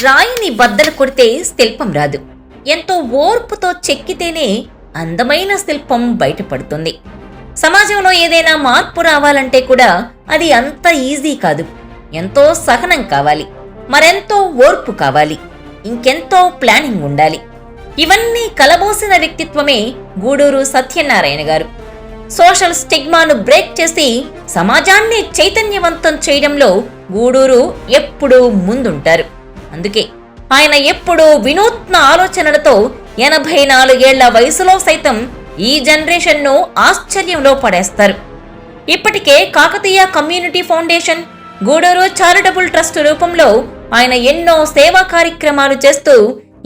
రాయిని బద్దలు కొడితే శిల్పం రాదు. ఎంతో ఓర్పుతో చెక్కితేనే అందమైన శిల్పం బయటపడుతుంది. సమాజంలో ఏదైనా మార్పు రావాలంటే కూడా అది అంత ఈజీ కాదు. ఎంతో సహనం కావాలి, మరెంతో ఓర్పు కావాలి, ఇంకెంతో ప్లానింగ్ ఉండాలి. ఇవన్నీ కలబోసిన వ్యక్తిత్వమే గూడూరు సత్యనారాయణ గారు. సోషల్ స్టిగ్మాను బ్రేక్ చేసి సమాజాన్ని చైతన్యవంతం చేయడంలో గూడూరు ఎప్పుడూ ముందుంటారు. అందుకే ఆయన ఎప్పుడూ వినూత్న ఆలోచనలతో 84 ఏళ్ల వయసులో సైతం ఈ జనరేషన్ను ఆశ్చర్యంలో పడేస్తారు. ఇప్పటికే Kakatiya community foundation, Gudur charitable trust రూపంలో ఆయన ఎన్నో సేవా కార్యక్రమాలు చేస్తూ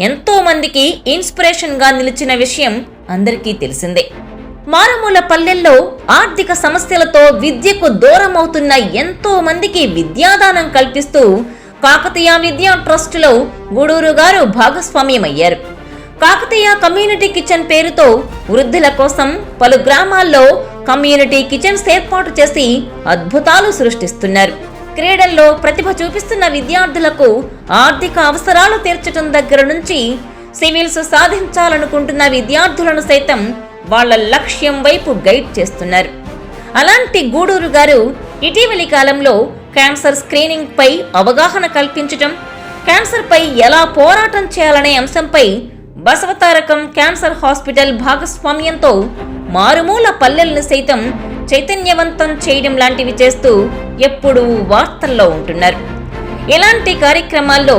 ఎంతో మందికి ఇన్స్పిరేషన్ గా నిలిచిన విషయం అందరికీ తెలిసిందే. మారుమూల పల్లెల్లో ఆర్థిక సమస్యలతో విద్యకు దూరమవుతున్న ఎంతో మందికి విద్యాదానం కల్పిస్తూ కాకతీయ విద్యా ట్రస్టులో గూడూరు గారు భాగస్వామ్యమయ్యారు. కాకతీయ కమ్యూనిటీ కిచెన్ పేరుతో వృద్ధుల కోసం పలు గ్రామాల్లో కమ్యూనిటీ కిచెన్స్ ఏర్పాటు చేసి అద్భుతాలు సృష్టిస్తున్నారు. క్రీడల్లో ప్రతిభ చూపిస్తున్న విద్యార్థులకు ఆర్థిక అవసరాలు తీర్చడం దగ్గర నుంచి సివిల్స్ సాధించాలనుకుంటున్న విద్యార్థులను సైతం వాళ్ల లక్ష్యం వైపు గైడ్ చేస్తున్నారు. అలాంటి గూడూరు గారు ఇటీవలి కాలంలో క్యాన్సర్ స్క్రీనింగ్ పై అవగాహన కల్పించటం, క్యాన్సర్ పై ఎలా పోరాటం చేయాలనే అంశంపై బసవతారకం క్యాన్సర్ హాస్పిటల్ భాగస్వామ్యంతో మారుమూల పల్లెలను సైతం చైతన్యవంతం చేయడం లాంటివి చేస్తూ ఎప్పుడూ వార్తల్లో ఉంటున్నారు. ఇలాంటి కార్యక్రమాల్లో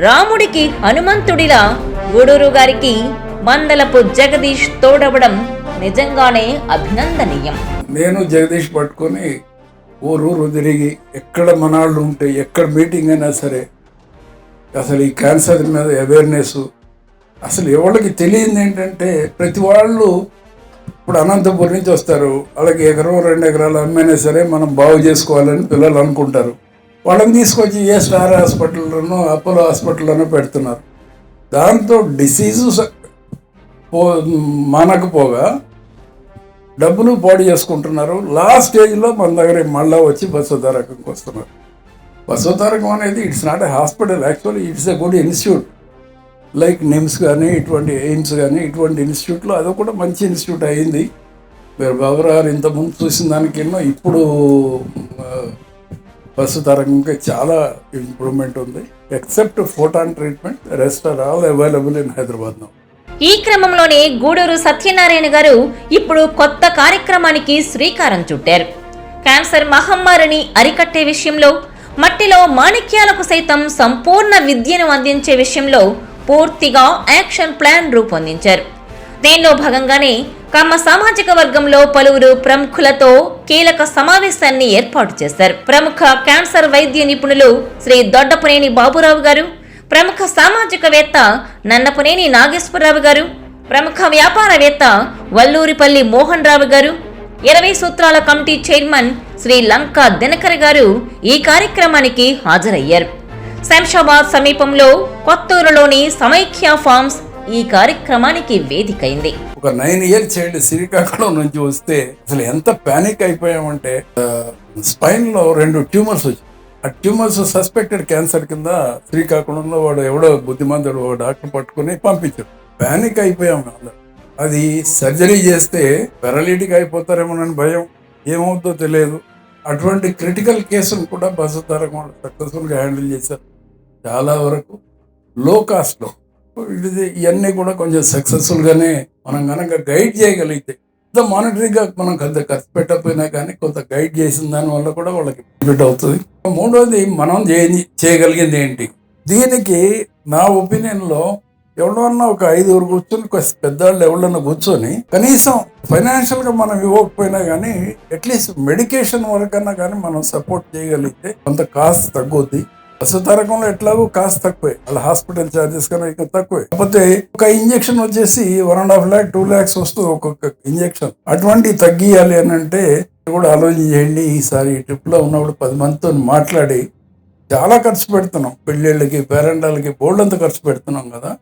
రాముడికి హనుమంతుడిలా గూడూరు గారికి మందలపు జగదీష్ తోడవడం నిజంగానే అభినందనీయం. నేను జగదీష్ పట్టుకొని ఊరు తిరిగి ఎక్కడ మనాళ్ళు ఉంటే ఎక్కడ మీటింగ్ అయినా సరే అసలు ఈ క్యాన్సర్ మీద అవేర్నెస్ అసలు ఎవరికి తెలియదు ఏంటంటే ప్రతి వాళ్ళు ఇప్పుడు అనంతపురం నుంచి వస్తారు, వాళ్ళకి 1-2 ఎకరాలు అమ్మైనా సరే మనం బాగు చేసుకోవాలని పిల్లలు అనుకుంటారు. వాళ్ళని తీసుకొచ్చి ఏ స్టార్ హాస్పిటల్లోనో అపోలో హాస్పిటల్లోనో పెడుతున్నారు. దాంతో డిసీజు మానకపోగా డబ్బులు పాడు చేసుకుంటున్నారు. లాస్ట్ స్టేజ్లో మన దగ్గర మళ్ళీ వచ్చి బసవతారకంకి వస్తున్నారు. బసవతారకం అనేది it's not a hospital, actually it's a good institute. Like NIMS కానీ ఇటువంటి ఎయిమ్స్ కానీ ఇటువంటి ఇన్స్టిట్యూట్లో అది కూడా మంచి ఇన్స్టిట్యూట్ అయింది. మీరు బాబు గారు ఇంతకుముందు చూసిన దానికన్నా ఇప్పుడు బసవతారకంకి చాలా ఇంప్రూవ్మెంట్ ఉంది. Except photon treatment, rest are all available in Hyderabad now. ఈ క్రమంలోనే గూడూరు సత్యనారాయణ గారు ఇప్పుడు కొత్త కార్యక్రమానికి శ్రీకారం చుట్టారు. క్యాన్సర్ మహమ్మారిని అరికట్టే విషయంలో, మట్టిలో మాణిక్యాలకు సైతం సంపూర్ణ విద్యను అందించే విషయంలో పూర్తిగా యాక్షన్ ప్లాన్ రూపొందించారు. దీనిలో భాగంగానే కమ్మ సామాజిక వర్గంలో పలువురు ప్రముఖులతో కీలక సమావేశాన్ని ఏర్పాటు చేశారు. ప్రముఖ క్యాన్సర్ వైద్య నిపుణులు శ్రీ దొడ్డపనేని బాబురావు గారు, ప్రముఖ సామాజికవేత్త నన్నపనేని నాగేశ్వరరావు గారు, ప్రముఖ వ్యాపారవేత్త వల్లూరిపల్లి మోహన్ రావు గారు, 20 సూత్రాల కమిటీ చైర్మన్ శ్రీ లంకా దినకర్ గారు ఈ కార్యక్రమానికి హాజరయ్యారు. శంషాబాద్ సమీపంలో కొత్తూరులోని సమైక్య ఫార్మ్స్ ఈ కార్యక్రమానికి వేదికైంది. ఒక 9 ఇయర్ చైల్డ్ శ్రీకాకుళం నుంచి వస్తే అసలు ఎంత పానిక్ అయిపోయామంటే స్పైన్ లో 2 ట్యూమర్స్ వచ్చాయి. ఆ ట్యూమర్స్ సస్పెక్టెడ్ క్యాన్సర్ కింద శ్రీకాకుళంలో వాడు ఎవడో బుద్ధిమంతుడు డాక్టర్ పట్టుకుని పంపించాడు. పానిక్ అయిపోయాం అందరం. అది సర్జరీ చేస్తే పెరాలిటిక్ అయిపోతారేమోనని భయం, ఏమవుతుందో తెలియదు. అటువంటి క్రిటికల్ కేసును కూడా బసవతారకం సక్సెస్ఫుల్గా హ్యాండిల్ చేశారు. చాలా వరకు లో కాస్ట్లో ఇవన్నీ కూడా కొంచెం సక్సెస్ఫుల్గానే మనం కనుక గైడ్ చేయగలిగితే, కొంత మానిటరీగా మనం కొంత ఖర్చు పెట్టకపోయినా కానీ కొంత గైడ్ చేసిన దానివల్ల కూడా వాళ్ళకి బెనిఫిట్ అవుతుంది. మూడవది, మనం చేయగలిగింది ఏంటి? దీనికి నా ఒపీనియన్లో ఎవరన్నా ఒక 5 కూర్చొని పెద్దవాళ్ళు ఎవరన్నా కూర్చొని కనీసం ఫైనాన్షియల్గా మనం ఇవ్వకపోయినా కానీ అట్లీస్ట్ మెడికేషన్ వరకన్నా కానీ మనం సపోర్ట్ చేయగలిగితే కొంత కాస్ట్ తగ్గుద్ది. బసవతారకంలో ఎట్లాగో కాస్ట్ తక్కువే, వాళ్ళ హాస్పిటల్ ఛార్జెస్ కన్నా ఇంకా తక్కువే. కాకపోతే ఒక ఇంజెక్షన్ వచ్చేసి 1.5 lakh 2 lakhs వస్తుంది ఒక్కొక్క ఇంజెక్షన్. అటువంటి తగ్గియాలి అని అంటే కూడా ఆలోచన చేయండి. ఈసారి ఈ ట్రిప్ లో ఉన్నప్పుడు 10 మందితో మాట్లాడి చాలా ఖర్చు పెడుతున్నాం, పెళ్ళిళ్ళకి పేరెంటాలకి బోల్డ్ ఖర్చు పెడుతున్నాం కదా.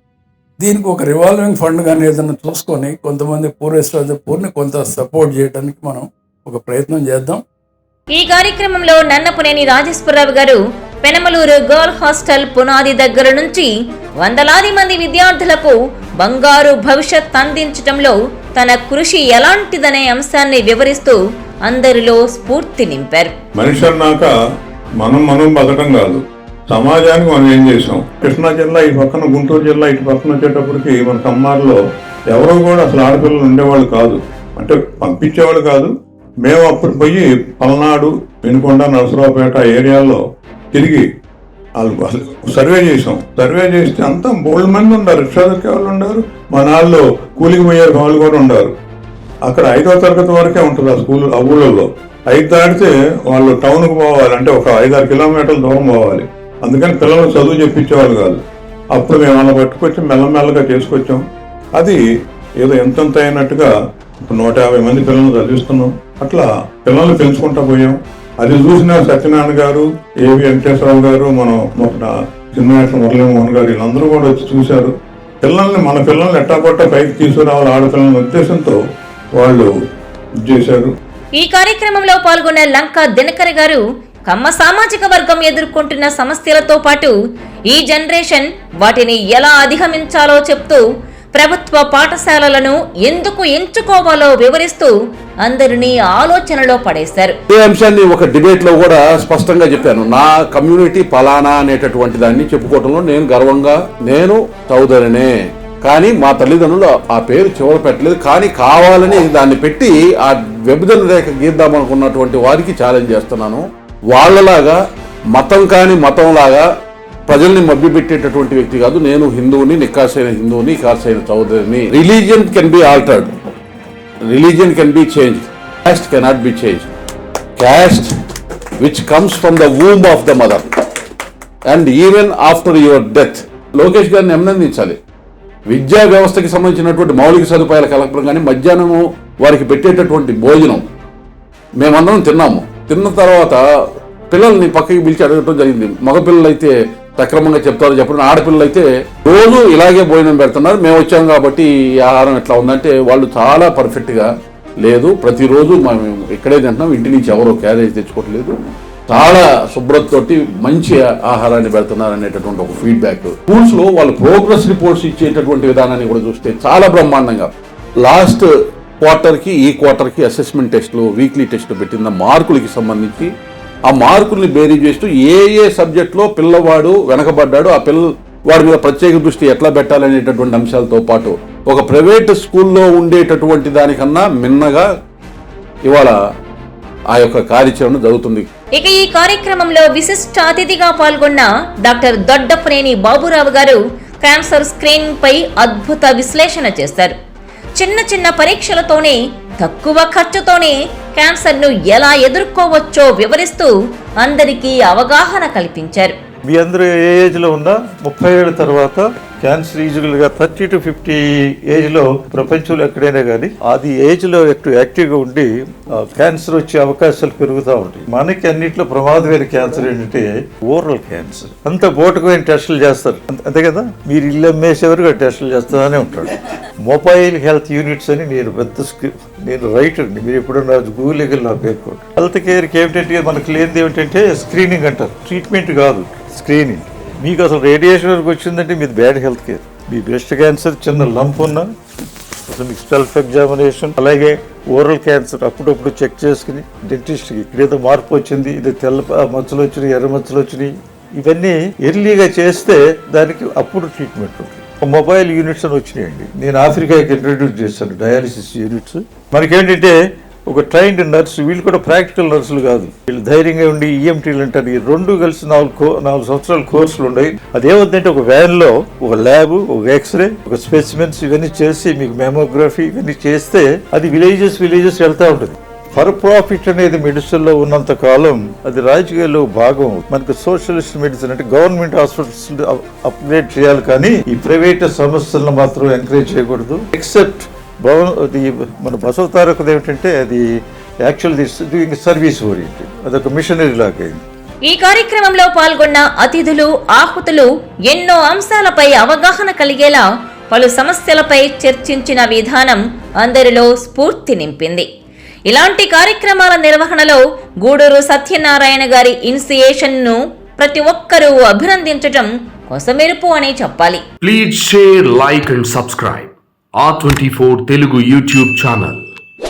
దీనికి ఒక రివాల్వింగ్ ఫండ్ కానీ ఏదైనా చూసుకొని కొంతమంది పూరెస్ట్ పూర్ని కొంత సపోర్ట్ చేయడానికి మనం ఒక ప్రయత్నం చేద్దాం. ఈ కార్యక్రమంలో నన్నపనేని రాజేశ్వరరావు గారు పెనమలూరు గర్ల్ హాస్టల్ పునాది దగ్గర నుంచి వందలాది మంది విద్యార్థులకు బంగారు భవిష్యత్ అందించడంలో తన కృషి ఎలాంటిదనే అంశాన్ని వివరిస్తూ అందరిలో స్ఫూర్తి నింపారు. మనిషి అన్నాక మనం బతకం కాదు, సమాజానికి మనం ఏం చేసాం. కృష్ణా జిల్లా ఈ పక్కన, గుంటూరు జిల్లా ఇటు పక్కన వచ్చేటప్పటికి మన కమ్మార్లో ఎవరో కూడా అసలు ఆడపిల్లలు ఉండేవాళ్ళు కాదు, అంటే పంపించేవాళ్ళు కాదు. మేము అప్పుడు పోయి పల్నాడు, వెనుకొండ, నరసరావుపేట ఏరియాల్లో తిరిగి వాళ్ళు సర్వే చేసాం. సర్వే చేస్తే అంతా బోల్డ్ మంది ఉన్నారు, రిక్షా దొక్కే వాళ్ళు ఉన్నారు, మా నాళ్ళు కూలికి పోయే వాళ్ళు కూడా ఉన్నారు. అక్కడ 5వ తరగతి వరకే ఉంటుంది ఆ స్కూల్, ఆ ఊళ్ళల్లో. 5 దాటితే వాళ్ళు టౌన్కి పోవాలి, అంటే ఒక 5-6 కిలోమీటర్ల దూరం పోవాలి. అందుకని పిల్లలు చదువు చెప్పించేవాళ్ళు కాదు. అప్పుడు మేము అలా పట్టుకొచ్చి మెల్లమెల్లగా చేసుకొచ్చాం. అది ఏదో ఎంతంత అయినట్టుగా ఇప్పుడు 150 మంది పిల్లలు చదివిస్తున్నాం. అట్లా పిల్లల్ని పెంచుకుంటా పోయాం. అది చూసిన సత్యనారాయణ గారు, ఏవి వెంకటేశ్వరరావు గారు, మన చిన్నవేశ్వర మురళీమోహన్ గారు, వీళ్ళందరూ కూడా వచ్చి చూశారు. మన పిల్లల్ని ఎట్టాపట్ట పైకి తీసుకురావాలి ఆడపిల్లల ఉద్దేశంతో వాళ్ళు చేశారు. ఈ కార్యక్రమంలో పాల్గొన్న లంకా దినకర్ గారు కమ్మ సామాజిక వర్గం ఎదుర్కొంటున్న సమస్యలతో పాటు ఈ జనరేషన్ వాటిని ఎలా అధిగమించాలో చెప్తూ ప్రభుత్వ పాఠశాలలను ఎందుకు ఎంచుకోవాలో వివరిస్తూ అందరినీ ఆలోచనలో పడేశారు. ఈ అంశాన్ని ఒక డిబేట్ లో కూడా స్పష్టంగా చెప్పాను. నా కమ్యూనిటీ పలానా అనేటటువంటి దాన్ని చెప్పుకోవడంలో నేను గర్వంగా, నేను చౌదరినే, కానీ మా తల్లిదండ్రులు ఆ పేరు చివర పెట్టలేదు. కానీ కావాలని దాన్ని పెట్టి ఆ విభజన రేఖ గీద్దామనుకున్నటువంటి వారికి ఛాలెంజ్ చేస్తున్నాను. వాళ్ళలాగా మతం కాని మతంలాగా ప్రజల్ని మభ్యపెట్టేటటువంటి వ్యక్తి కాదు. నేను హిందువుని, నిక్కాసైన హిందువుని, కాసైన చౌదరిని. Religion can be altered, religion can be changed, caste cannot be changed. Caste which comes from the womb of the mother and even after your death. Lokesh గారిని అభినందించాలి. విద్యా వ్యవస్థకి సంబంధించినటువంటి మౌలిక సదుపాయాల కల్పన కానీ మధ్యాహ్నము వారికి పెట్టేటటువంటి భోజనం మేమందరం తిన్నాము. తిన్న తర్వాత పిల్లల్ని పక్కకి పిలిచి అడగటం జరిగింది. మగపిల్లలు అయితే సక్రమంగా చెప్తారు చెప్పడం, ఆడపిల్లలు అయితే రోజు ఇలాగే భోజనం పెడుతున్నారు, మేము వచ్చాం కాబట్టి ఈ ఆహారం ఎట్లా ఉందంటే వాళ్ళు చాలా పర్ఫెక్ట్గా లేదు, ప్రతిరోజు మేము ఇక్కడే తింటున్నాం, ఇంటి నుంచి ఎవరో క్యారేజ్ తెచ్చుకోవట్లేదు, చాలా శుభ్రతతోటి మంచి ఆహారాన్ని పెడుతున్నారు అనేటటువంటి ఒక ఫీడ్బ్యాక్. స్కూల్స్ లో వాళ్ళు ప్రోగ్రెస్ రిపోర్ట్స్ ఇచ్చేటటువంటి విధానాన్ని కూడా చూస్తే చాలా బ్రహ్మాండంగా లాస్ట్ క్వార్టర్కి ఈ క్వార్టర్కి అసెస్మెంట్ టెస్టులు, వీక్లీ టెస్టులు పెట్టిన మార్కులకి సంబంధించి ఆ మార్కుల్ని బేరీ చేస్తూ ఏ సబ్జెక్ట్లో పిల్లవాడు వెనకబడ్డాడు, ఆ వాడి మీద ప్రత్యేక దృష్టి ఎట్లా పెట్టాలనేటటువంటి అంశాలతో పాటు ఒక ప్రైవేట్ స్కూల్లో ఉండేటటువంటి దానికన్నా మిన్నగా ఇవాళ ఆ యొక్క కార్యాచరణ జరుగుతుంది. ఇక ఈ కార్యక్రమంలో విశిష్ట అతిథిగా పాల్గొన్న డాక్టర్ దొడ్డపనేని బాబురావు గారు క్యాన్సర్ స్క్రీనింగ్ పై అద్భుత విశ్లేషణ చేశారు. చిన్న చిన్న పరీక్షలతోనే తక్కువ ఖర్చుతోనే క్యాన్సర్ను ఎలా ఎదుర్కోవచ్చో వివరిస్తూ అందరికీ అవగాహన కల్పించారు. మీ అందరూ ఏ ఏజ్లో ఉన్నా 30 ఏళ్ళ తర్వాత క్యాన్సర్ యూజువల్గా 30 to 50 ఏజ్లో ప్రపంచంలో ఎక్కడైనా కానీ అది ఏజ్లో యాక్టివ్గా ఉండి క్యాన్సర్ వచ్చే అవకాశాలు పెరుగుతూ ఉంటాయి. మనకి అన్నింటిలో ప్రమాదమైన క్యాన్సర్ ఏంటంటే ఓరల్ క్యాన్సర్. అంత బోటకమైన టెస్టులు చేస్తారు అంతే కదా, మీరు ఇల్లు అమ్మేసేవరకు టెస్టులు చేస్తానే ఉంటాడు. మొబైల్ హెల్త్ యూనిట్స్ అని నేను రైటర్ని, మీరు ఎప్పుడన్నా గూగుల్ నా పేర్కోండి. హెల్త్ కేర్కి ఏమిటంటే మనకు లేనిది ఏమిటంటే స్క్రీనింగ్ అంటారు, ట్రీట్మెంట్ కాదు స్క్రీనింగ్. మీకు అసలు రేడియేషన్ వరకు వచ్చిందంటే మీది బ్యాడ్ హెల్త్ కేర్. మీ బ్రెస్ట్ క్యాన్సర్ చిన్న లంప్ ఉన్నా అసలు మీకు సెల్ఫ్ ఎగ్జామినేషన్, అలాగే ఓరల్ క్యాన్సర్ అప్పుడప్పుడు చెక్ చేసుకుని డెంటిస్ట్కి ఇక్కడేదో మార్పు వచ్చింది, ఇది తెల్ల మచ్చలు వచ్చినాయి, ఎర్ర మచ్చలు వచ్చినాయి, ఇవన్నీ ఎర్లీగా చేస్తే దానికి అప్పుడు ట్రీట్మెంట్ ఉంటుంది. మొబైల్ యూనిట్స్ అని వచ్చినాయండి, నేను ఆఫ్రికాకి ఇంట్రడ్యూస్ చేశాను డయాలిసిస్ యూనిట్స్. మనకేంటంటే ఒక ట్రైన్డ్ నర్సు, వీళ్ళు కూడా ప్రాక్టికల్ నర్సులు కాదు, వీళ్ళు ధైర్యంగా ఉండి ఈఎంటీలు అంటారు. ఈ రెండు కలిసి 4 సంవత్సరాల కోర్సులు ఉన్నాయి. అదేమవుతుందంటే ఒక వ్యాన్లో ఒక ల్యాబ్, ఒక ఎక్స్రే, ఒక స్పెసిమెన్స్ ఇవన్నీ చేసి మీకు మెమోగ్రఫీ ఇవన్నీ చేస్తే అది విలేజెస్ వెళ్తూ ఉంటుంది. ఫర్ ప్రాఫిట్ అనేది మెడిసిన్లో ఉన్నంత కాలం అది రాజకీయాల్లో భాగం. మనకు సోషలిస్ట్ మెడిసిన్ అంటే గవర్నమెంట్ హాస్పిటల్స్ అప్గ్రేడ్ చేయాలి, కానీ ఈ ప్రైవేట్ సంస్థలను మాత్రం ఎంకరేజ్ చేయకూడదు. ఎక్సెప్ట్ మన బసవ తారకది ఏమిటంటే అది యాక్చువల్ సర్వీస్ ఓరియంటెడ్, అదొక మిషనరీ లాగా అయింది. ఈ కార్యక్రమంలో పాల్గొన్న అతిథులు, ఆహుతులు ఎన్నో అంశాలపై అవగాహన కలిగేలా పలు సమస్యలపై చర్చించిన విధానం అందరిలో స్ఫూర్తి నింపింది. ఇలాంటి కార్యక్రమాల నిర్వహణలో గూడూరు సత్యనారాయణ గారి ఇనిషియేషన్ను ప్రతి ఒక్కరూ అభినందించటం కొసమెరుపు అనే చెప్పాలి. Please share, like and subscribe R24 Telugu YouTube channel.